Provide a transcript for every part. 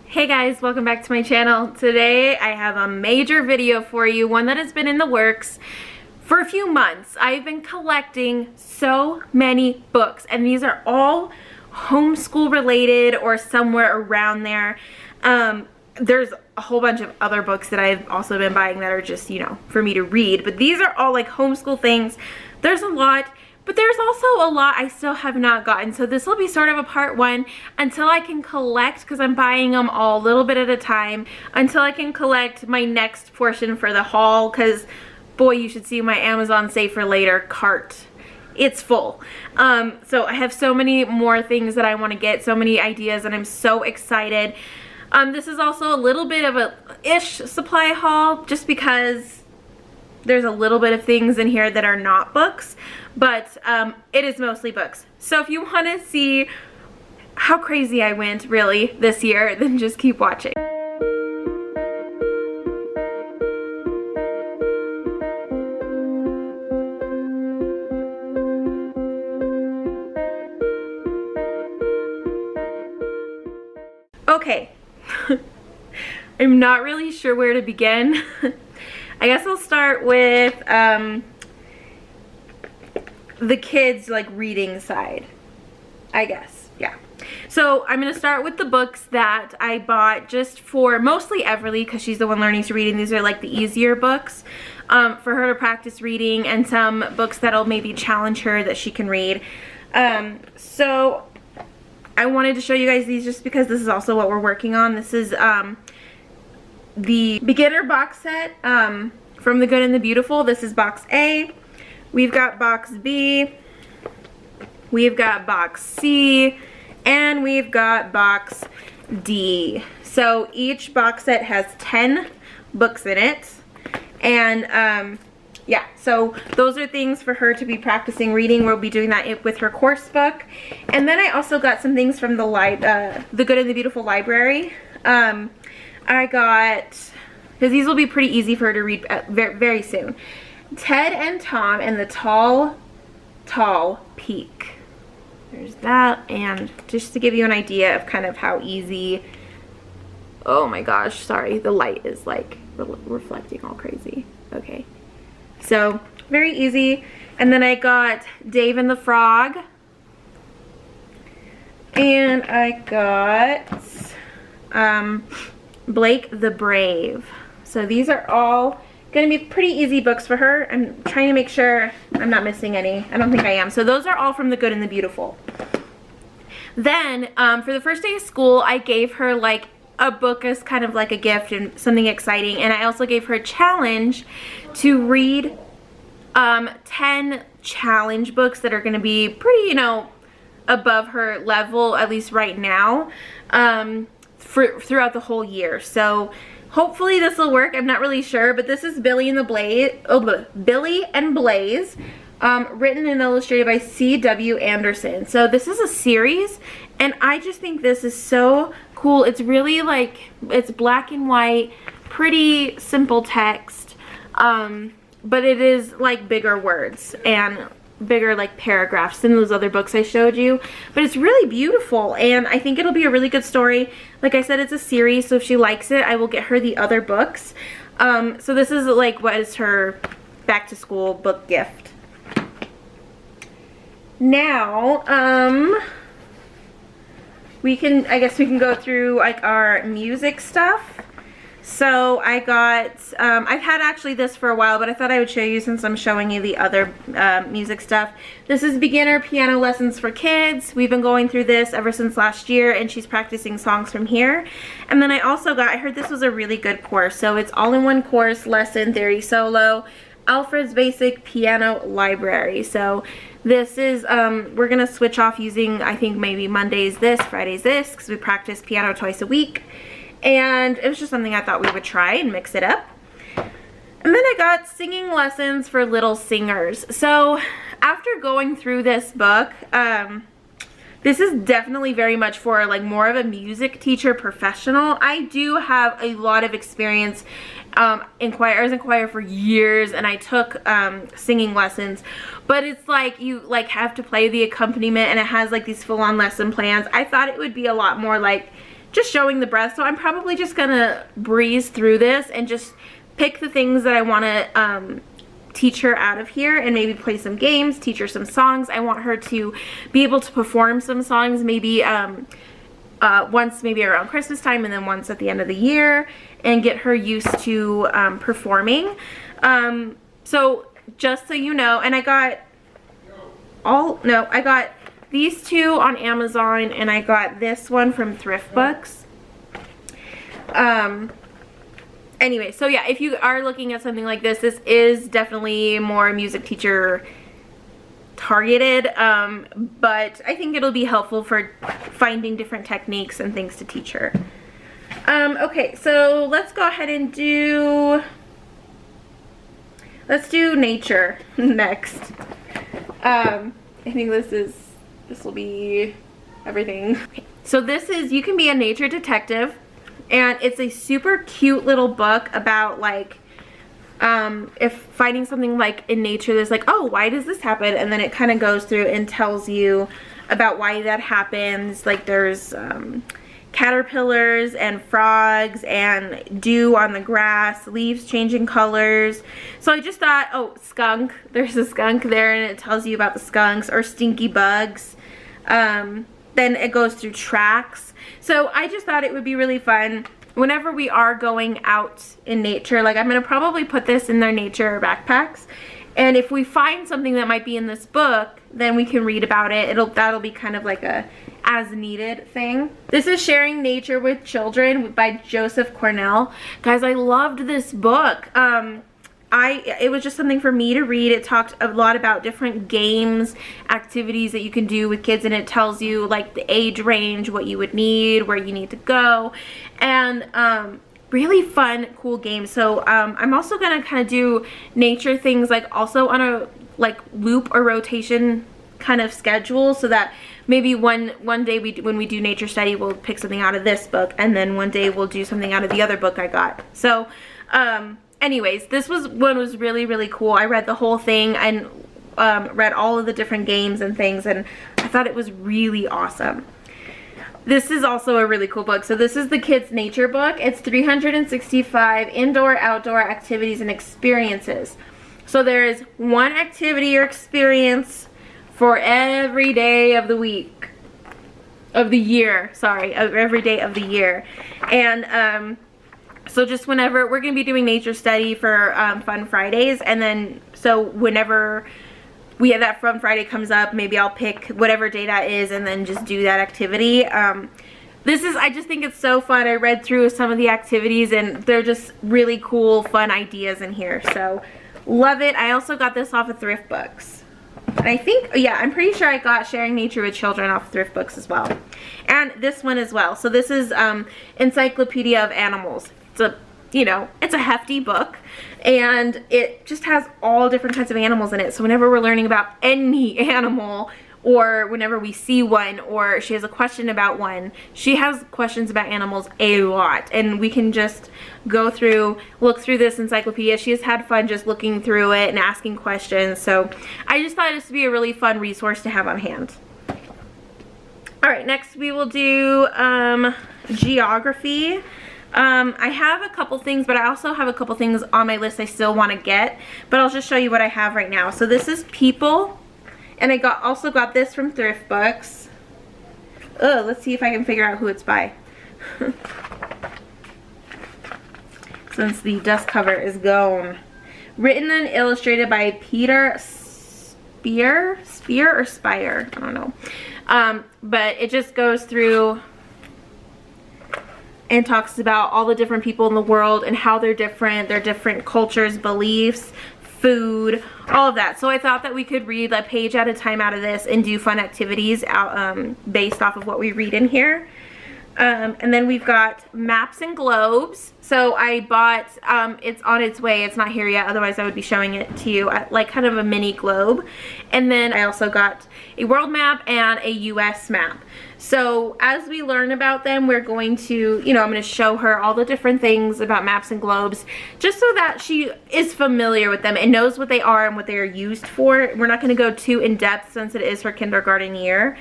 Hey guys, welcome back to my channel. Today I have a major video for you, one that has been in the works for a few months. I've been collecting so many books, and these are all homeschool related or somewhere around there. There's a whole bunch of other books that I've also been buying that are just, you know, for me to read, but these are all like homeschool things. There's a lot, but there's also a lot I still have not gotten. So this will be sort of a part one until I can collect, because I'm buying them all a little bit at a time, until I can collect my next portion for the haul, because boy, you should see my Amazon Save for Later cart. It's full. So I have so many more things that I want to get, so many ideas, and I'm so excited. This is also a little bit of a ish supply haul, just because there's a little bit of things in here that are not books, but it is mostly books. So if you want to see how crazy I went really this year, then just keep watching. Okay, I'm not really sure where to begin. I guess I'll start with the kids like reading side, I guess. Yeah. So I'm going to start with the books that I bought just for mostly Everly, because she's the one learning to read, and these are like the easier books for her to practice reading, and some books that'll maybe challenge her that she can read. So I wanted to show you guys these just because this is also what we're working on. This is the beginner box set from The Good and the Beautiful. This is box A. We've got box B. We've got box C. And we've got box D. So each box set has 10 books in it. And yeah, so those are things for her to be practicing reading. We'll be doing that with her course book. And then I also got some things from the Good and the Beautiful library. I got, because these will be pretty easy for her to read very soon, Ted and Tom and the Tall Peak. There's that, and just to give you an idea of kind of how easy, oh my gosh, sorry, the light is like reflecting all crazy. Okay, so very easy. And then I got Dave and the Frog, and I got Blake the Brave. So these are all going to be pretty easy books for her. I'm trying to make sure I'm not missing any. I don't think I am. So those are all from The Good and the Beautiful. Then for the first day of school, I gave her like a book as kind of like a gift and something exciting. And I also gave her a challenge to read 10 challenge books that are going to be pretty, you know, above her level, at least right now, throughout the whole year. So hopefully this will work. I'm not really sure, but this is Billy and Blaze, written and illustrated by C.W. Anderson. So this is a series, and I just think this is so cool. It's really like, it's black and white, pretty simple text, but it is like bigger words and bigger like paragraphs than those other books I showed you, but it's really beautiful, and I think it'll be a really good story. Like I said, it's a series, so if she likes it, I will get her the other books. So this is like what is her back to school book gift. Now I guess we can go through like our music stuff. So I got, I've had actually this for a while, but I thought I would show you since I'm showing you the other music stuff. This is Beginner Piano Lessons for Kids. We've been going through this ever since last year, and she's practicing songs from here. And then I also got, I heard this was a really good course. So it's all-in-one course, lesson, theory, solo, Alfred's Basic Piano Library. So this is, we're going to switch off using, I think maybe Mondays this, Fridays this, because we practice piano twice a week. And it was just something I thought we would try and mix it up. And then I got Singing Lessons for Little Singers. So after going through this book, this is definitely very much for like more of a music teacher professional. I do have a lot of experience in choir. I was in choir for years, and I took singing lessons, but it's like you like have to play the accompaniment, and it has like these full-on lesson plans. I thought it would be a lot more like just showing the breadth. So I'm probably just gonna breeze through this and just pick the things that I want to teach her out of here, and maybe play some games, teach her some songs. I want her to be able to perform some songs, maybe once maybe around Christmas time, and then once at the end of the year, and get her used to performing. So just so you know, and I got these two on Amazon, and I got this one from Thrift Books. Anyway, so yeah, if you are looking at something like this, this is definitely more music teacher targeted, but I think it'll be helpful for finding different techniques and things to teach her. Okay, so let's go ahead and let's do nature next. I think this will be everything. Okay, so this is You Can Be a Nature Detective, and it's a super cute little book about like if finding something like in nature that's like, oh, why does this happen? And then it kind of goes through and tells you about why that happens. Like there's caterpillars and frogs and dew on the grass, leaves changing colors. So I just thought, oh, skunk, there's a skunk there, and it tells you about the skunks, or stinky bugs. Then it goes through tracks. So I just thought it would be really fun whenever we are going out in nature. Like I'm gonna probably put this in their nature backpacks, and if we find something that might be in this book, then we can read about it. That'll be kind of like a as needed thing. This is Sharing Nature with Children by Joseph Cornell. Guys, I loved this book. It was just something for me to read. It talked a lot about different games, activities that you can do with kids, and it tells you like the age range, what you would need, where you need to go, and really fun, cool games. So I'm also gonna kind of do nature things like also on a like loop or rotation kind of schedule, so that maybe one day when we do nature study, we'll pick something out of this book, and then one day we'll do something out of the other book I got. So anyways, this one was really, really cool. I read the whole thing and read all of the different games and things, and I thought it was really awesome. This is also a really cool book. So this is the kids' nature book. It's 365 indoor, outdoor activities and experiences. So there is one activity or experience for every day of the week, of the year, sorry, of every day of the year. And so just whenever, we're going to be doing nature study for Fun Fridays, and then so whenever we have that Fun Friday comes up, maybe I'll pick whatever day that is and then just do that activity. I just think it's so fun. I read through some of the activities, and they're just really cool, fun ideas in here. So love it. I also got this off of Thrift Books. And I think, yeah, I'm pretty sure I got Sharing Nature with Children off Thrift Books as well. And this one as well. So this is Encyclopedia of Animals. It's a hefty book, and it just has all different kinds of animals in it. So whenever we're learning about any animal, or whenever we see one, or she has a question about one, she has questions about animals a lot, and we can just go through, look through this encyclopedia. She has had fun just looking through it and asking questions. So I just thought this would be a really fun resource to have on hand. All right, next we will do geography. I have a couple things, but I also have a couple things on my list I still want to get, but I'll just show you what I have right now. So this is People, and I also got this from Thrift Books. Let's see if I can figure out who it's by. Since the dust cover is gone. Written and illustrated by Peter Spear or Spire, I don't know. But it just goes through and talks about all the different people in the world and how they're different, their different cultures, beliefs, food, all of that. So I thought that we could read a page at a time out of this and do fun activities out, based off of what we read in here. And then we've got maps and globes. So I bought, it's on its way, it's not here yet, otherwise I would be showing it to you, like kind of a mini globe. And then I also got a world map and a US map. So as we learn about them, we're going to, I'm going to show her all the different things about maps and globes, just so that she is familiar with them and knows what they are and what they are used for. We're not going to go too in depth since it is her kindergarten year.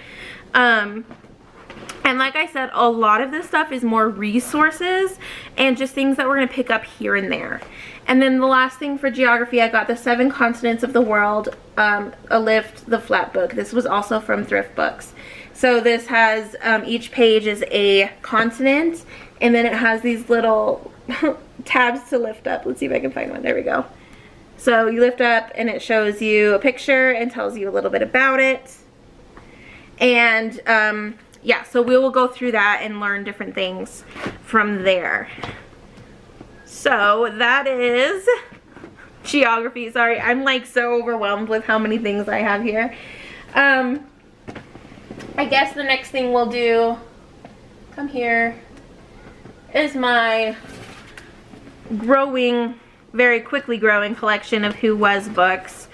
And like I said, a lot of this stuff is more resources and just things that we're going to pick up here and there. And then the last thing for geography, I got the 7 Continents of the World, a Lift the Flat book. This was also from Thrift Books. So this has, each page is a continent, and then it has these little tabs to lift up. Let's see if I can find one. There we go. So you lift up and it shows you a picture and tells you a little bit about it. And yeah, so we will go through that and learn different things from there. So that is geography. Sorry, I'm like so overwhelmed with how many things I have here. I guess the next thing we'll do, come here, is my growing, very quickly growing collection of Who Was books.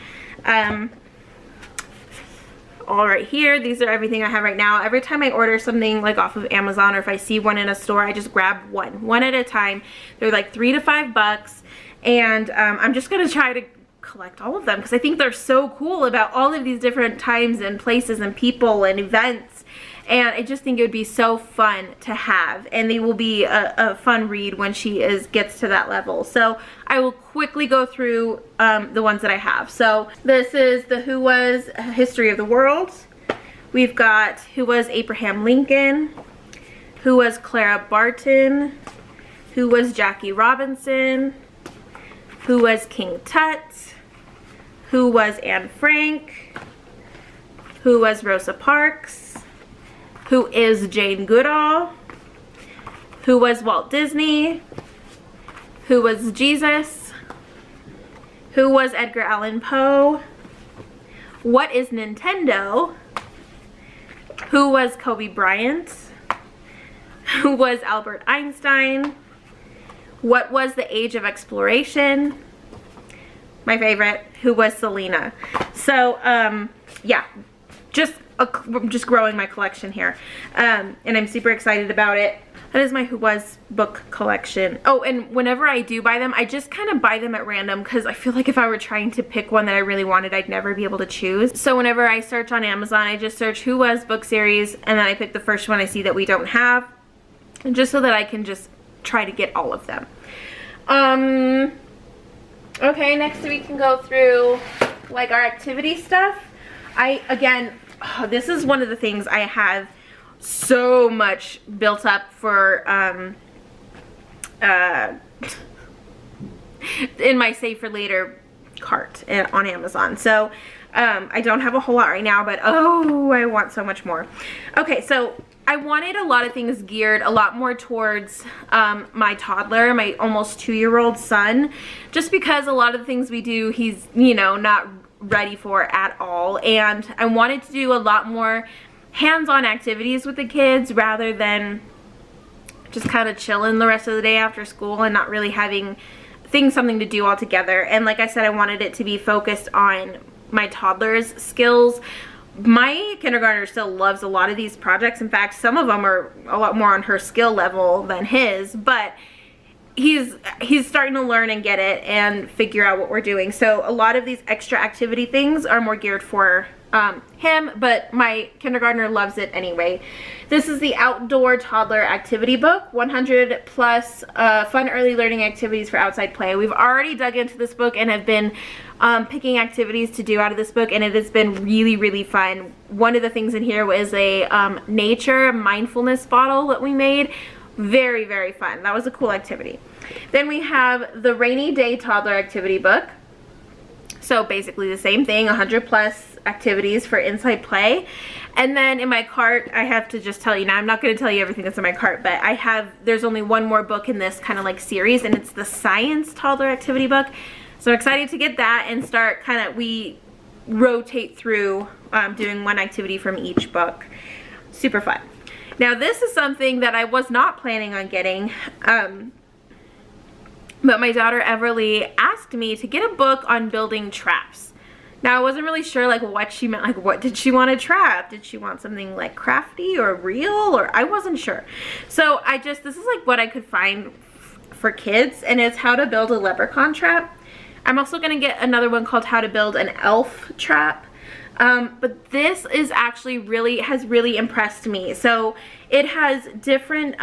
All right here, these are everything I have right now. Every time I order something like off of Amazon, or if I see one in a store, I just grab one at a time. They're like $3 to $5, and I'm just gonna try to collect all of them because I think they're so cool about all of these different times and places and people and events, and I just think it would be so fun to have, and they will be a fun read when she gets to that level. So I will quickly go through the ones that I have. So this is the Who Was History of the World. We've got Who Was Abraham Lincoln, Who Was Clara Barton, Who Was Jackie Robinson, Who Was King Tut, Who Was Anne Frank, Who Was Rosa Parks, Who Is Jane Goodall, Who Was Walt Disney, Who Was Jesus, Who Was Edgar Allan Poe, What Is Nintendo, Who Was Kobe Bryant, Who Was Albert Einstein, What Was the Age of Exploration, my favorite, Who Was Selena. So yeah, just growing my collection here, and I'm super excited about it. That is my Who Was book collection. Oh, and whenever I do buy them, I just kind of buy them at random because I feel like if I were trying to pick one that I really wanted, I'd never be able to choose. So whenever I search on Amazon, I just search Who Was book series, and then I pick the first one I see that we don't have, and just so that I can just try to get all of them. Okay, next we can go through like our activity stuff. Again, this is one of the things I have so much built up for in my save for later cart on Amazon. So I don't have a whole lot right now, but oh, I want so much more. Okay, so I wanted a lot of things geared a lot more towards my toddler, my almost 2-year-old son, just because a lot of the things we do, he's, you know, not ready for at all. And I wanted to do a lot more hands-on activities with the kids rather than just kind of chilling the rest of the day after school and not really having something to do all together. And like I said, I wanted it to be focused on my toddler's skills. My kindergartner still loves a lot of these projects. In fact, some of them are a lot more on her skill level than his, but he's starting to learn and get it and figure out what we're doing. So a lot of these extra activity things are more geared for him, but my kindergartner loves it anyway. This is the Outdoor Toddler Activity Book, 100 plus fun early learning activities for outside play. We've already dug into this book and have been picking activities to do out of this book, and it has been really, really fun. One of the things in here was a nature mindfulness bottle that we made. Very, very fun. That was a cool activity. Then we have the Rainy Day Toddler Activity Book. So basically the same thing, 100 plus activities for inside play. And then in my cart, I have to just tell you, now I'm not going to tell you everything that's in my cart, but there's only one more book in this kind of like series, and it's the Science Toddler Activity Book. So I'm excited to get that and start we rotate through doing one activity from each book. Super fun. Now this is something that I was not planning on getting, but my daughter Everly asked me to get a book on building traps. Now I wasn't really sure like what she meant, like what did she want to trap? Did she want something like crafty or real, or I wasn't sure. So this is like what I could find for kids, and it's how to build a leprechaun trap. I'm also going to get another one called how to build an elf trap. But this is actually has really impressed me. So it has different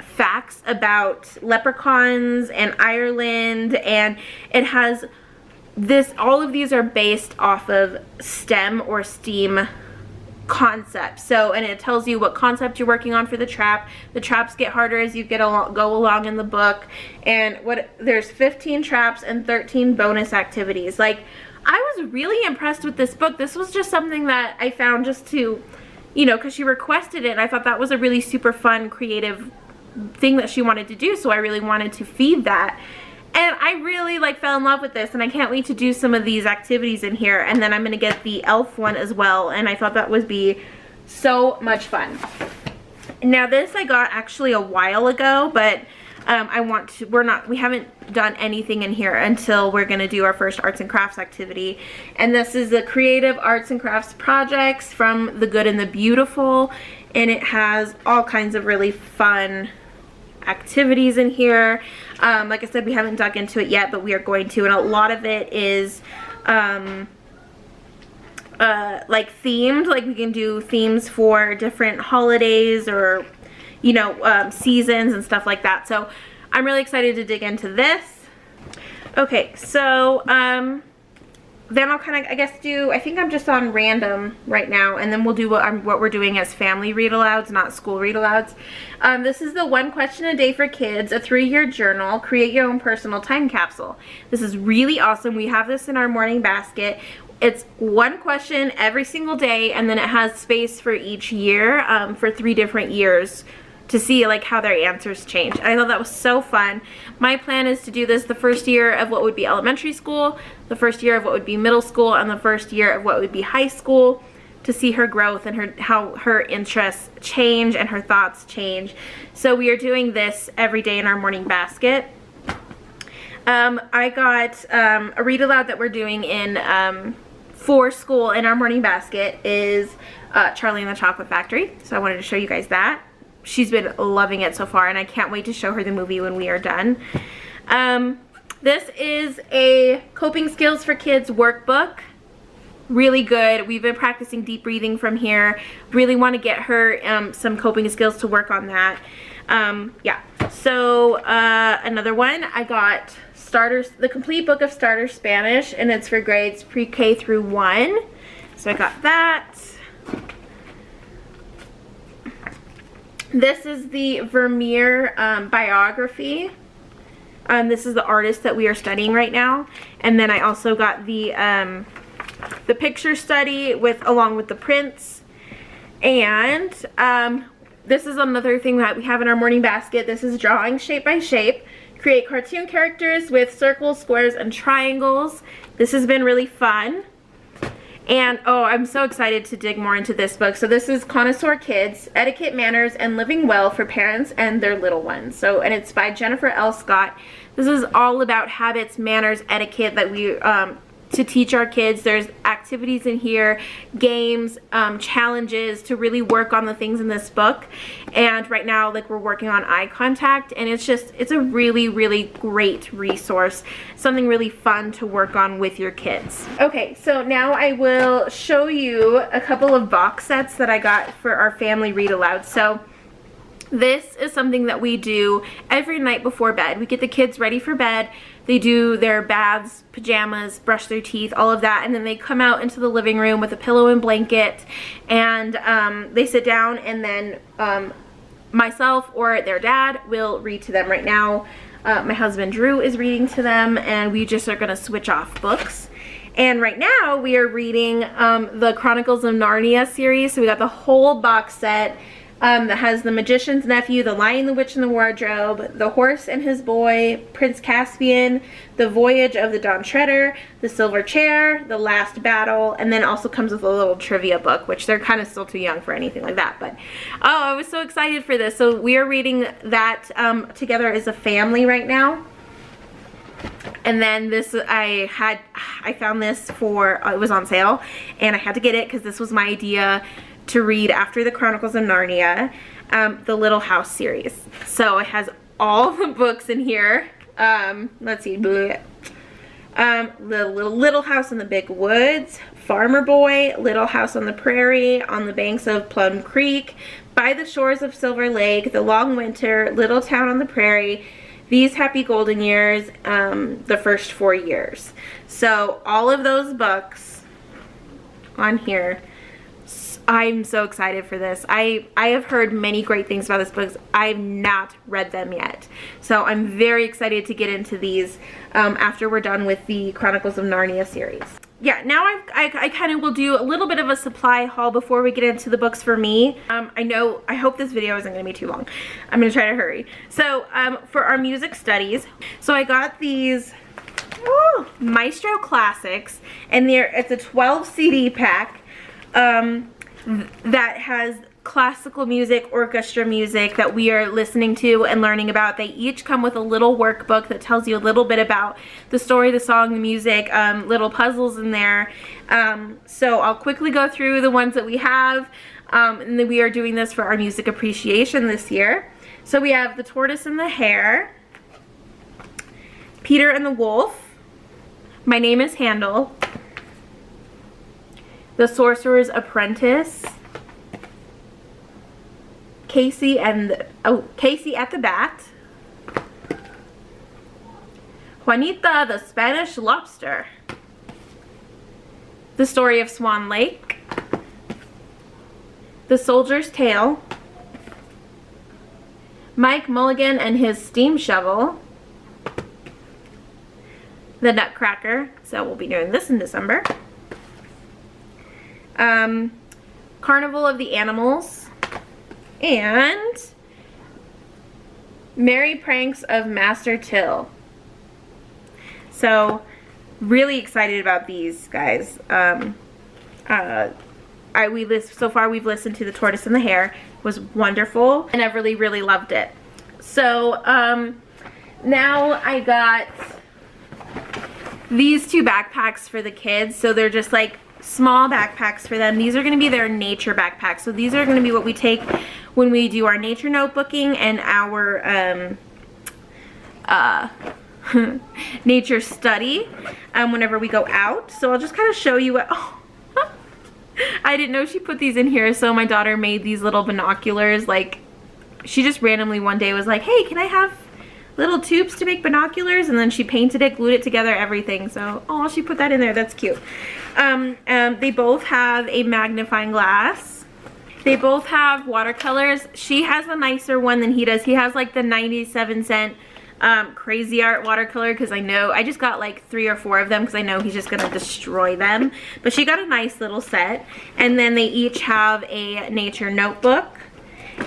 facts about leprechauns and Ireland, and it has all of these are based off of STEM or STEAM concepts. So, and it tells you what concept you're working on for the trap. The traps get harder as you go along in the book, and there's 15 traps and 13 bonus activities. Like, I was really impressed with this book. This was just something that I found just to, you know, because she requested it, and I thought that was a really super fun, creative thing that she wanted to do, so I really wanted to feed that. And I really fell in love with this, and I can't wait to do some of these activities in here. And then I'm gonna get the elf one as well, and I thought that would be so much fun. Now this I got actually a while ago, but we haven't done anything in here until we're gonna do our first arts and crafts activity. And this is the Creative Arts and Crafts Projects from The Good and the Beautiful, and it has all kinds of really fun activities in here. Like I said, we haven't dug into it yet, but we are going to, and a lot of it is themed. Like, we can do themes for different holidays or, you know, seasons and stuff like that. So I'm really excited to dig into this. Okay, so then I'll kind of, I guess, I think I'm just on random right now, and then we'll do what we're doing as family read-alouds, not school read-alouds. This is the One Question a Day for Kids, a 3-year journal, create your own personal time capsule. This is really awesome. We have this in our morning basket. It's one question every single day, and then it has space for each year, for 3 different years, to see how their answers change. I thought that was so fun. My plan is to do this the first year of what would be elementary school, the first year of what would be middle school, and the first year of what would be high school, to see her growth and how her interests change and her thoughts change. So we are doing this every day in our morning basket. I got a read aloud that we're doing in for school in our morning basket is Charlie and the Chocolate Factory. So I wanted to show you guys that. She's been loving it so far, and I can't wait to show her the movie when we are done. This is a Coping Skills for Kids workbook. Really good. We've been practicing deep breathing from here. Really want to get her some coping skills to work on that. Yeah. So another one, I got the complete book of Starter Spanish, and it's for grades pre-K through 1. So I got that. This is the Vermeer biography. This is the artist that we are studying right now. And then I also got the picture study along with the prints. And this is another thing that we have in our morning basket. This is drawing shape by shape. Create cartoon characters with circles, squares, and triangles. This has been really fun. And oh, I'm so excited to dig more into this book. So this is Connoisseur Kids, Etiquette, Manners, and Living Well for Parents and Their Little Ones. So, and it's by Jennifer L. Scott. This is all about habits, manners, etiquette that we to teach our kids. There's activities in here, games, challenges to really work on the things in this book. And right now, we're working on eye contact, and it's a really, really great resource. Something really fun to work on with your kids. Okay, so now I will show you a couple of box sets that I got for our family read aloud. So this is something that we do every night before bed. We get the kids ready for bed. They do their baths, pajamas, brush their teeth, all of that, and then they come out into the living room with a pillow and blanket, and they sit down, and then myself or their dad will read to them. Right now, my husband Drew is reading to them, and we just are gonna switch off books. And right now we are reading the Chronicles of Narnia series. So we got the whole box set. That has The Magician's Nephew, The Lion, the Witch, and the Wardrobe, The Horse and His Boy, Prince Caspian, The Voyage of the Dawn Treader, The Silver Chair, The Last Battle, and then also comes with a little trivia book, which they're kind of still too young for anything like that. But oh, I was so excited for this. So we are reading that together as a family right now. And then this, I found this for, it was on sale, and I had to get it because this was my idea to read after the Chronicles of Narnia, the Little House series. So it has all the books in here. Let's see, the Little House in the Big Woods, Farmer Boy, Little House on the Prairie, On the Banks of Plum Creek, By the Shores of Silver Lake, The Long Winter, Little Town on the Prairie, These Happy Golden Years, The First 4 Years. So all of those books on here. I'm so excited for this. I have heard many great things about this book. I've not read them yet. So I'm very excited to get into these after we're done with the Chronicles of Narnia series. Yeah, now I kind of will do a little bit of a supply haul before we get into the books for me. I hope this video isn't going to be too long. I'm going to try to hurry. So for our music studies, so I got these Maestro Classics, and it's a 12 CD pack. That has classical music, orchestra music that we are listening to and learning about. They each come with a little workbook that tells you a little bit about the story, the song, the music, little puzzles in there. So I'll quickly go through the ones that we have, and then we are doing this for our music appreciation this year. So we have The Tortoise and the Hare, Peter and the Wolf, My Name is Handel, The Sorcerer's Apprentice, Casey at the Bat, Juanita the Spanish Lobster, The Story of Swan Lake, The Soldier's Tale, Mike Mulligan and His Steam Shovel, The Nutcracker, so we'll be doing this in December, Carnival of the Animals, and Merry Pranks of Master Till. So really excited about these, guys. So far we've listened to The Tortoise and the Hare. It was wonderful, and I've really loved it. So now I got these two backpacks for the kids. So they're just like small backpacks for them. These are going to be their nature backpacks. So these are going to be what we take when we do our nature notebooking and our nature study whenever we go out. So I'll just kind of show you what, I didn't know she put these in here. So my daughter made these little binoculars. Like, she just randomly one day was like, hey, can I have little tubes to make binoculars? And then she painted it, glued it together, everything. So, oh, she put that in there. That's cute. They both have a magnifying glass. They both have watercolors. She has a nicer one than he does. He has like the 97-cent Crazy Art watercolor, because I just got like 3 or 4 of them because I know he's just gonna destroy them. But she got a nice little set. And then they each have a nature notebook.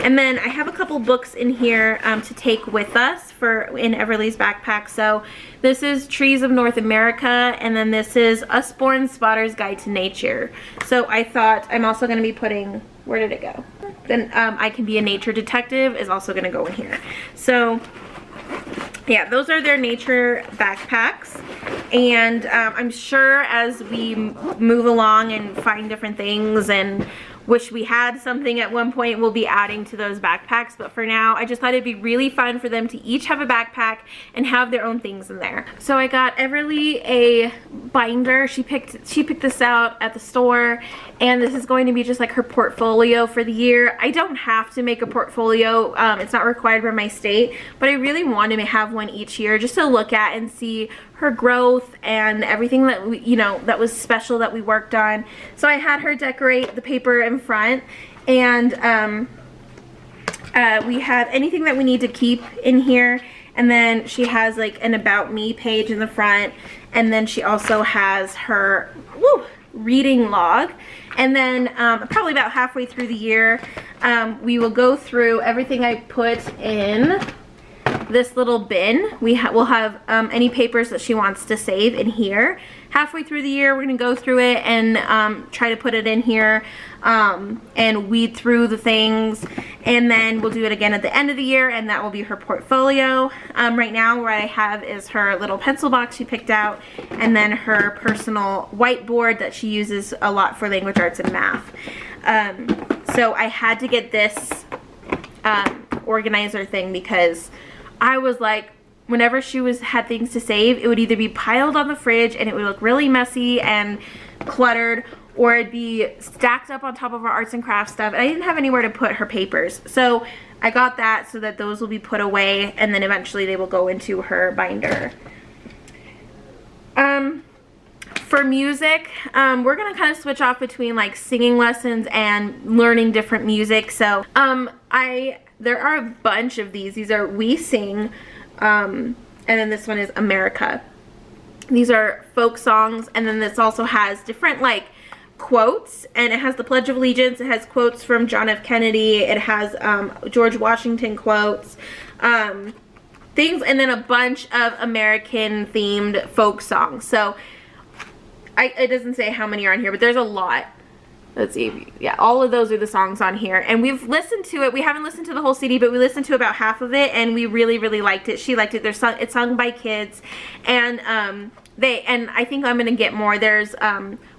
And then I have a couple books in here to take with us in Everly's backpack. So this is Trees of North America, and then this is Usborne Spotter's Guide to Nature. So I thought I'm also going to be putting, where did it go? Then I Can Be a Nature Detective is also going to go in here. So yeah, those are their nature backpacks. And I'm sure as we move along and find different things and wish we had something at one point, we'll be adding to those backpacks. But for now, I just thought it'd be really fun for them to each have a backpack and have their own things in there. So I got Everly a binder. She picked this out at the store, and this is going to be just like her portfolio for the year. I don't have to make a portfolio. It's not required by my state, but I really wanted to have one each year just to look at and see her growth and everything that we, that was special that we worked on. So I had her decorate the paper in front, and we have anything that we need to keep in here, and then she has like an About Me page in the front, and then she also has her reading log. And then probably about halfway through the year, we will go through everything I put in this little bin. We'll have any papers that she wants to save in here. Halfway through the year, we're going to go through it and try to put it in here and weed through the things. And then we'll do it again at the end of the year, and that will be her portfolio. Right now, what I have is her little pencil box she picked out, and then her personal whiteboard that she uses a lot for language arts and math. So I had to get this organizer thing because I was like, whenever she had things to save, it would either be piled on the fridge and it would look really messy and cluttered, or it'd be stacked up on top of our arts and crafts stuff, and I didn't have anywhere to put her papers. So I got that so that those will be put away, and then eventually they will go into her binder. For music, we're gonna kind of switch off between like singing lessons and learning different music. So there are a bunch of these. These are We Sing, and then this one is America. These are folk songs, and then this also has different like quotes, and it has the Pledge of Allegiance, it has quotes from John F. Kennedy, it has George Washington quotes, things, and then a bunch of American themed folk songs. So it doesn't say how many are on here, but there's a lot. Let's see. Yeah, all of those are the songs on here, and we've listened to it. We haven't listened to the whole CD, but we listened to about half of it, and we really, really liked it. She liked it. It's sung by kids, and and I think I'm gonna get more. There's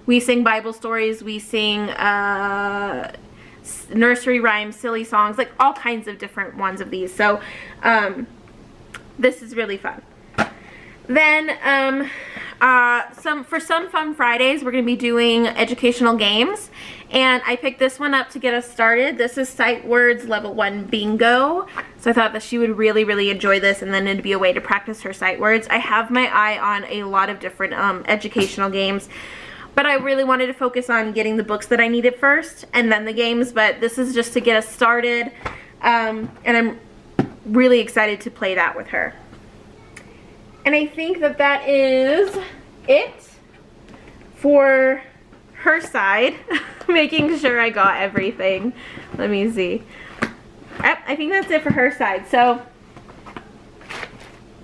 we sing Bible stories, we sing nursery rhymes, silly songs, like all kinds of different ones of these. So this is really fun. Then for some fun Fridays, we're going to be doing educational games, and I picked this one up to get us started. This is Sight Words Level 1 Bingo. So I thought that she would really, really enjoy this, and then it'd be a way to practice her sight words. I have my eye on a lot of different educational games, but I really wanted to focus on getting the books that I needed first and then the games, but this is just to get us started, and I'm really excited to play that with her. And I think that that is it for her side. Making sure I got everything. Let me see. Yep, I think that's it for her side. So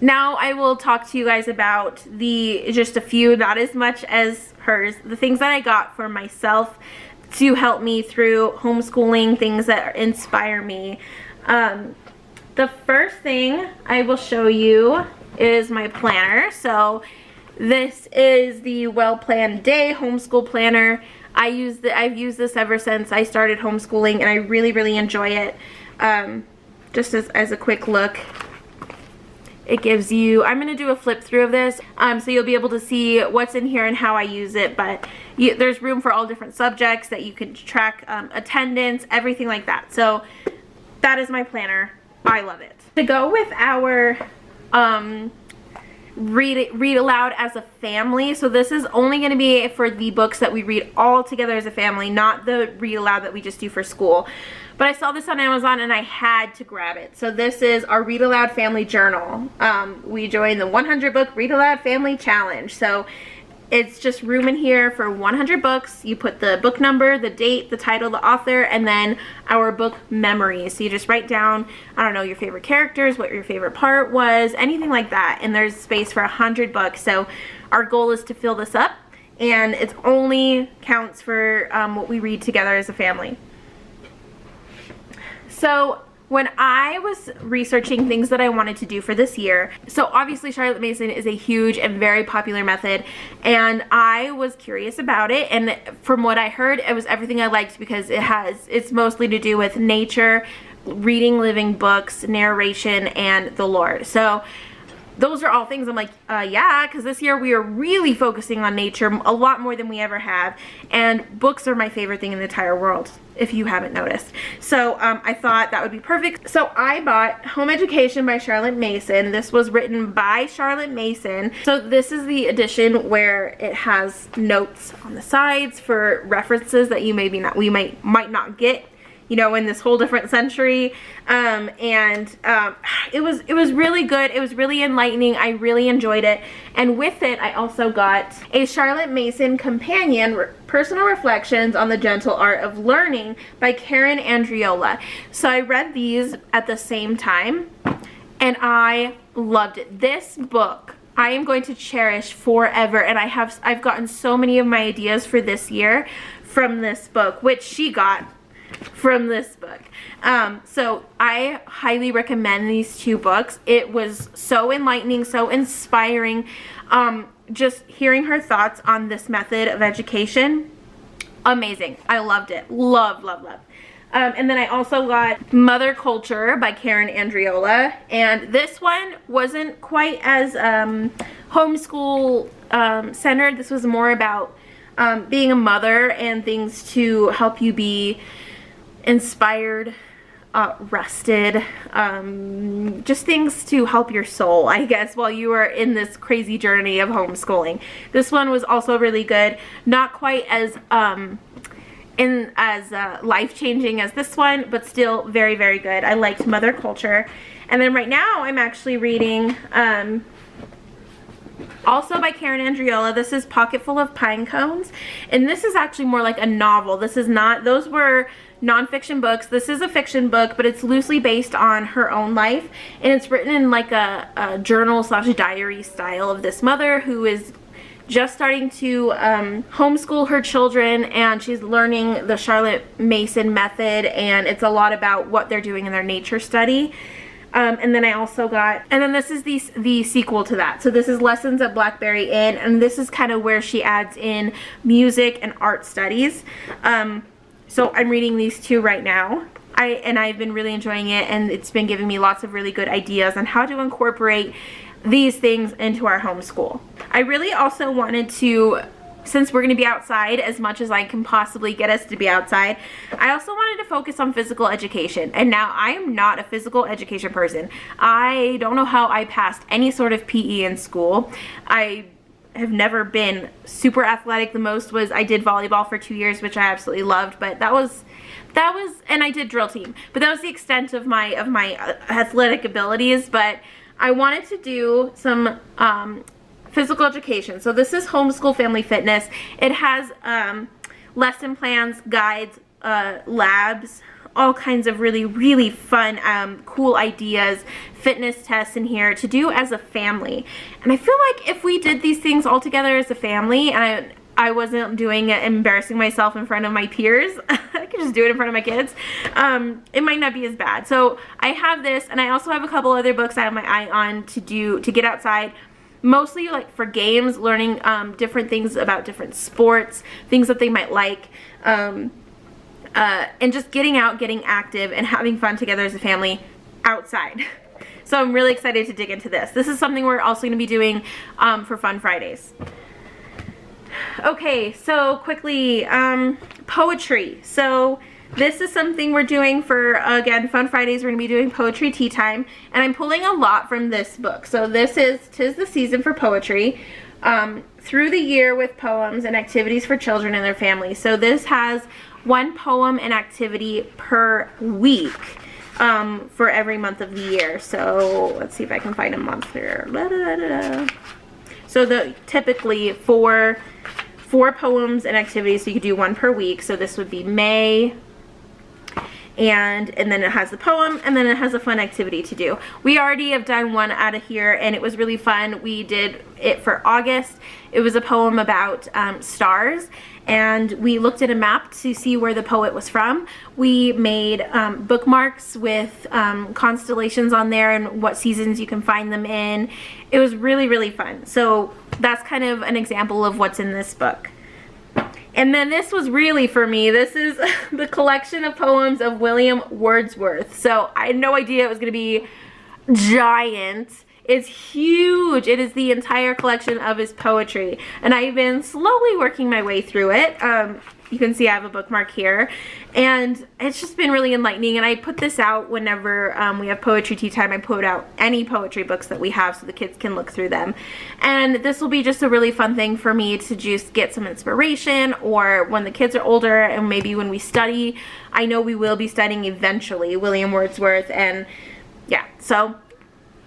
now I will talk to you guys about just a few, not as much as hers, the things that I got for myself to help me through homeschooling, things that inspire me. The first thing I will show you is my planner. So this is the Well Planned Day homeschool planner. I've used this ever since I started homeschooling, and I really, really enjoy it. Just as a quick look, it gives you, I'm going to do a flip through of this, so you'll be able to see what's in here and how I use it, but there's room for all different subjects that you can track, attendance, everything like that. So that is my planner. I love it. To go with our read aloud as a family, so this is only going to be for the books that we read all together as a family, not the read aloud that we just do for school. But I saw this on Amazon and I had to grab it. So this is our Read Aloud Family Journal. We joined the 100 book Read Aloud Family Challenge. So it's just room in here for 100 books. You put the book number, the date, the title, the author, and then our book memories. So you just write down, I don't know, your favorite characters, what your favorite part was, anything like that. And there's space for 100 books. So our goal is to fill this up, and it only counts for what we read together as a family. So when I was researching things that I wanted to do for this year, so obviously Charlotte Mason is a huge and very popular method, and I was curious about it, and from what I heard, it was everything I liked because it's mostly to do with nature, reading living books, narration, and the Lord. So those are all things I'm like, yeah, because this year we are really focusing on nature a lot more than we ever have, and books are my favorite thing in the entire world, if you haven't noticed. So I thought that would be perfect. So I bought Home Education by Charlotte Mason. This was written by Charlotte Mason. So this is the edition where it has notes on the sides for references that you we might not get, you know, in this whole different century. It was really good. It was really enlightening. I really enjoyed it. And with it, I also got a Charlotte Mason Companion Personal Reflections on the Gentle Art of Learning by Karen Andriola. So I read these at the same time, and I loved it. This book I am going to cherish forever, and I've gotten so many of my ideas for this year from this book, which she got from this book. So I highly recommend these two books. It was so enlightening, so inspiring. Just hearing her thoughts on this method of education, amazing. I loved it. Love, love, love. And then I also got Mother Culture by Karen Andriola, and this one wasn't quite as homeschool centered. This was more about being a mother and things to help you be inspired, rested, just things to help your soul, I guess, while you are in this crazy journey of homeschooling. This one was also really good. Not quite as life-changing as this one, but still very, very good. I liked Mother Culture. And then right now I'm actually reading also by Karen Andriola. This is Pocketful of Pine Cones, and this is actually more like a novel. This is not, those were nonfiction books. This is a fiction book, but it's loosely based on her own life, and it's written in like a journal slash diary style of this mother who is just starting to homeschool her children, and she's learning the Charlotte Mason method, and it's a lot about what they're doing in their nature study. And then I also got, and then this is the sequel to that. So this is Lessons at Blackberry Inn, and this is kind of where she adds in music and art studies. So I'm reading these two right now. I've been really enjoying it, and it's been giving me lots of really good ideas on how to incorporate these things into our homeschool. I really also wanted to, since we're going to be outside as much as I can possibly get us to be outside, I also wanted to focus on physical education. And now I am not a physical education person. I don't know how I passed any sort of PE in school. I have never been super athletic. The most was I did volleyball for 2 years, which I absolutely loved, but that was, and I did drill team, but that was the extent of my athletic abilities. But I wanted to do some physical education. So this is Homeschool Family Fitness. It has lesson plans, guides, labs, all kinds of really, really fun, cool ideas, fitness tests in here to do as a family. And I feel like if we did these things all together as a family, and I wasn't doing it, embarrassing myself in front of my peers, I could just do it in front of my kids, it might not be as bad. So I have this, and I also have a couple other books I have my eye on to get outside. Mostly like for games, learning different things about different sports, things that they might like, and just getting out, getting active, and having fun together as a family outside. So I'm really excited to dig into this. This is something we're also going to be doing for Fun Fridays. Okay, so quickly, poetry. So this is something we're doing for, again, Fun Fridays. We're going to be doing poetry tea time, and I'm pulling a lot from this book. So this is 'Tis the Season for Poetry, Through the Year with Poems and Activities for Children and Their Families. So this has one poem and activity per week for every month of the year. So let's see if I can find a month here. So typically four poems and activities, so you could do one per week. So this would be May, and then it has the poem, and then it has a fun activity to do. We already have done one out of here, and it was really fun. We did it for August. It was a poem about stars, and we looked at a map to see where the poet was from. We made bookmarks with constellations on there and what seasons you can find them in. It was really, really fun. So that's kind of an example of what's in this book. And then this was really for me. This is the collection of poems of William Wordsworth. So I had no idea it was going to be giant. It's huge. It is the entire collection of his poetry. And I've been slowly working my way through it. You can see I have a bookmark here. And it's just been really enlightening. And I put this out whenever we have poetry tea time. I put out any poetry books that we have so the kids can look through them. And this will be just a really fun thing for me to just get some inspiration, or when the kids are older and maybe when we study. I know we will be studying eventually William Wordsworth, and yeah, so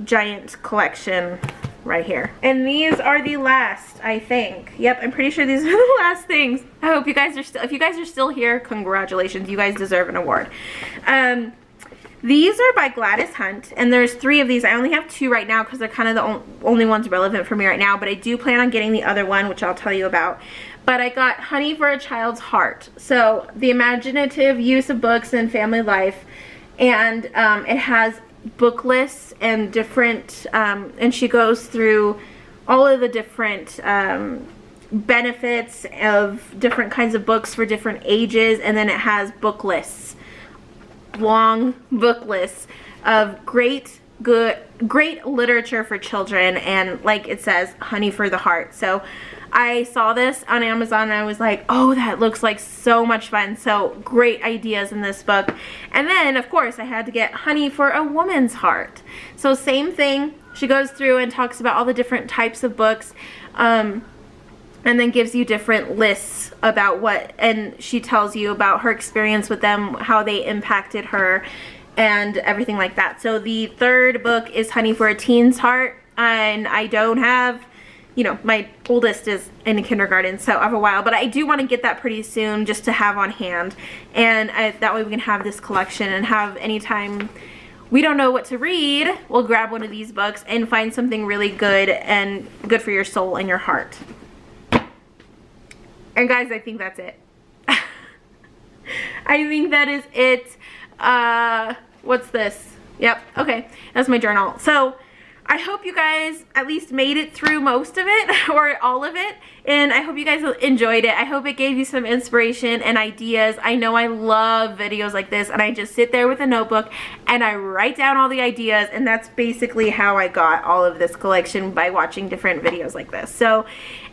giant collection right here. And these are the last, I think. Yep, I'm pretty sure these are the last things. I hope you guys are still, if you guys are still here, congratulations, you guys deserve an award. These are by Gladys Hunt, and there's 3 of these. I only have 2 right now because they're kind of the only ones relevant for me right now, but I do plan on getting the other one, which I'll tell you about. But I got Honey for a Child's Heart. So the imaginative use of books in family life, and it has book lists and different, and she goes through all of the different benefits of different kinds of books for different ages, and then it has book lists, long book lists of great great literature for children, and like it says, honey for the heart. So I saw this on Amazon and I was like, oh, that looks like so much fun. So great ideas in this book. And then of course I had to get honey for a woman's heart. So same thing, she goes through and talks about all the different types of books, and then gives you different lists about what, and she tells you about her experience with them, how they impacted her, and everything like that. So the third book is Honey for a Teen's Heart, and I don't have, you know, my oldest is in kindergarten, so I have a while, but I do want to get that pretty soon just to have on hand, and that way we can have this collection and have anytime we don't know what to read, we'll grab one of these books and find something really good and good for your soul and your heart. And guys, I think that's it. I think that is it. What's this? Yep, okay, that's my journal. So I hope you guys at least made it through most of it, or all of it, and I hope you guys enjoyed it. I hope it gave you some inspiration and ideas. I know I love videos like this, and I just sit there with a notebook and I write down all the ideas, and that's basically how I got all of this collection, by watching different videos like this. So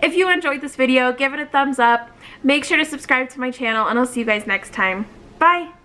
if you enjoyed this video, give it a thumbs up, make sure to subscribe to my channel, and I'll see you guys next time. Bye!